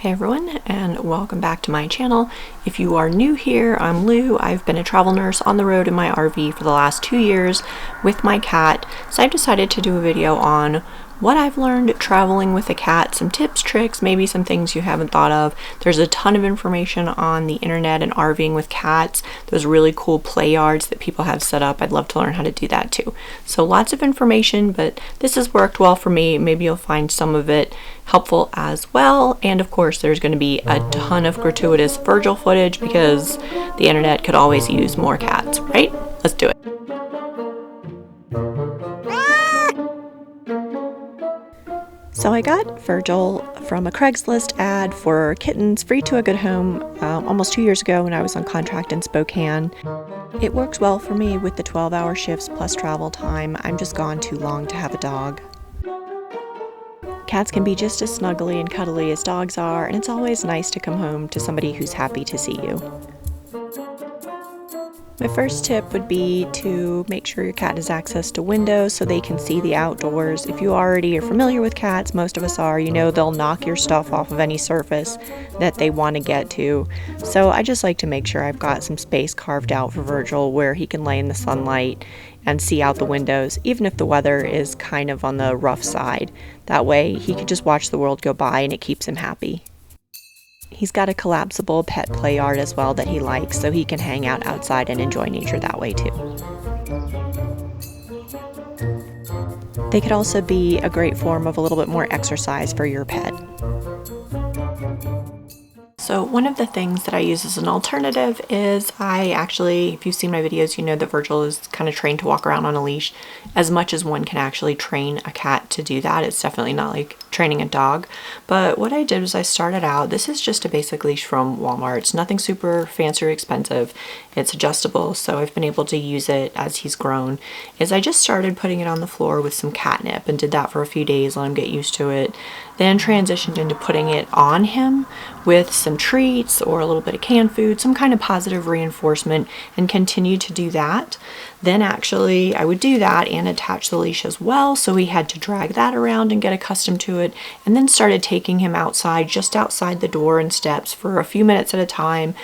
Hey everyone, and welcome back to my channel. If you are new here, I'm Lou. I've been a travel nurse on the road in my RV for the last 2 years with my cat, so I've decided to do a video on what I've learned traveling with a cat, some tips, tricks, maybe some things you haven't thought of. There's a ton of information on the internet and RVing with cats. Those really cool play yards that people have set up. I'd love to learn how to do that too. So lots of information, but this has worked well for me. Maybe you'll find some of it helpful as well. And of course, there's going to be a ton of gratuitous Virgil footage because the internet could always use more cats, right? Let's do it. So I got Virgil from a Craigslist ad for kittens free to a good home almost 2 years ago when I was on contract in Spokane. It works well for me with the 12-hour shifts plus travel time. I'm just gone too long to have a dog. Cats can be just as snuggly and cuddly as dogs are, and it's always nice to come home to somebody who's happy to see you. My first tip would be to make sure your cat has access to windows so they can see the outdoors. If you already are familiar with cats, most of us are, you know they'll knock your stuff off of any surface that they want to get to. So I just like to make sure I've got some space carved out for Virgil where he can lay in the sunlight and see out the windows, even if the weather is kind of on the rough side. That way he can just watch the world go by and it keeps him happy. He's got a collapsible pet play yard as well that he likes, so he can hang out outside and enjoy nature that way too. They could also be a great form of a little bit more exercise for your pet. So one of the things that I use as an alternative is if you've seen my videos, you know that Virgil is kind of trained to walk around on a leash as much as one can actually train a cat to do that. It's definitely not like training a dog. But what I did was I started out, this is just a basic leash from Walmart. It's nothing super fancy or expensive. It's adjustable, so I've been able to use it as he's grown. I just started putting it on the floor with some catnip and did that for a few days, let him get used to it. Then transitioned into putting it on him with some treats or a little bit of canned food, some kind of positive reinforcement, and continued to do that. Then actually I would do that and attach the leash as well, so he had to drag that around and get accustomed to it, and then started taking him outside, just outside the door and steps for a few minutes at a time,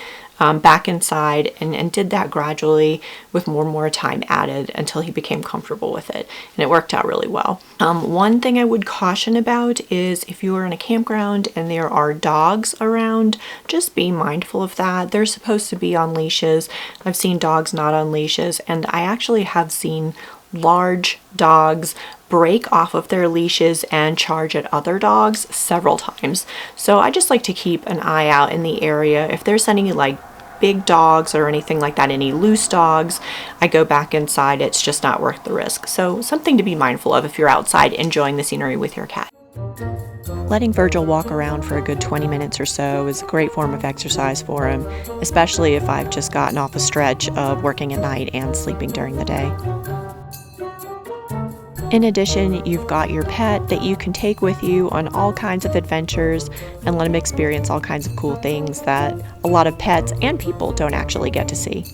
back inside, and did that gradually with more and more time added until he became comfortable with it, and it worked out really well. One thing I would caution about is if you are in a campground and there are dogs around, just be mindful of that. They're supposed to be on leashes. I've seen dogs not on leashes, and I actually have seen large dogs break off of their leashes and charge at other dogs several times. So I just like to keep an eye out in the area. If there's any like big dogs or anything like that, any loose dogs, I go back inside. It's just not worth the risk. So something to be mindful of if you're outside enjoying the scenery with your cat. Letting Virgil walk around for a good 20 minutes or so is a great form of exercise for him, especially if I've just gotten off a stretch of working at night and sleeping during the day. In addition, you've got your pet that you can take with you on all kinds of adventures and let him experience all kinds of cool things that a lot of pets and people don't actually get to see.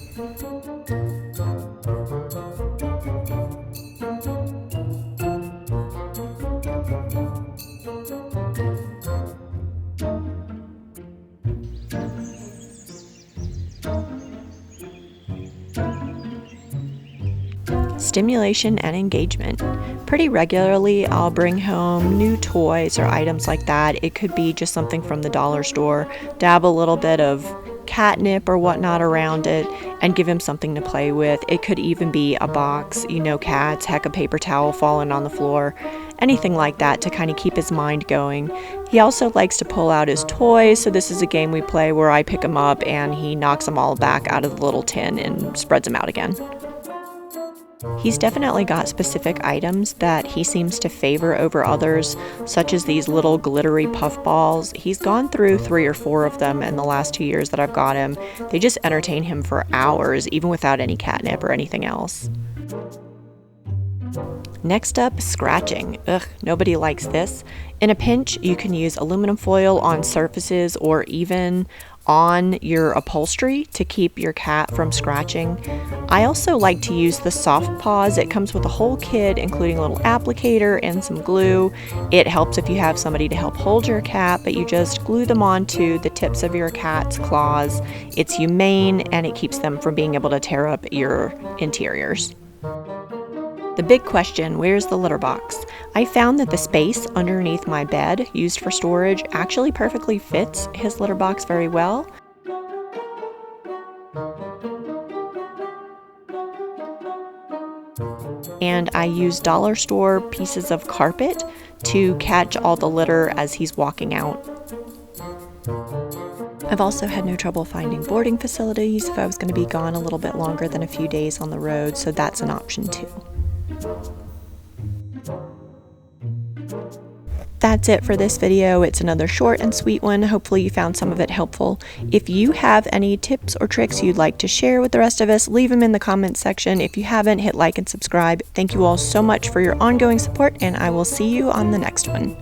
Stimulation and engagement. Pretty regularly, I'll bring home new toys or items like that. It could be just something from the dollar store, dab a little bit of catnip or whatnot around it, and give him something to play with. It could even be a box, cats, heck, a paper towel falling on the floor, anything like that to kind of keep his mind going. He also likes to pull out his toys, so this is a game we play where I pick him up and he knocks them all back out of the little tin and spreads them out again. He's definitely got specific items that he seems to favor over others, such as these little glittery puff balls. He's gone through 3 or 4 of them in the last 2 years that I've got him. They just entertain him for hours, even without any catnip or anything else. Next up, scratching. Ugh, nobody likes this. In a pinch, you can use aluminum foil on surfaces or even on your upholstery to keep your cat from scratching. I also like to use the Softpaws. It comes with a whole kit, including a little applicator and some glue. It helps if you have somebody to help hold your cat, but you just glue them onto the tips of your cat's claws. It's humane and it keeps them from being able to tear up your interiors. The big question, where's the litter box? I found that the space underneath my bed, used for storage, actually perfectly fits his litter box very well. And I use dollar store pieces of carpet to catch all the litter as he's walking out. I've also had no trouble finding boarding facilities if I was going to be gone a little bit longer than a few days on the road, so that's an option too. That's it for this video. It's another short and sweet one. Hopefully you found some of it helpful. If you have any tips or tricks you'd like to share with the rest of us, leave them in the comments section. If you haven't, hit like and subscribe. Thank you all so much for your ongoing support, and I will see you on the next one.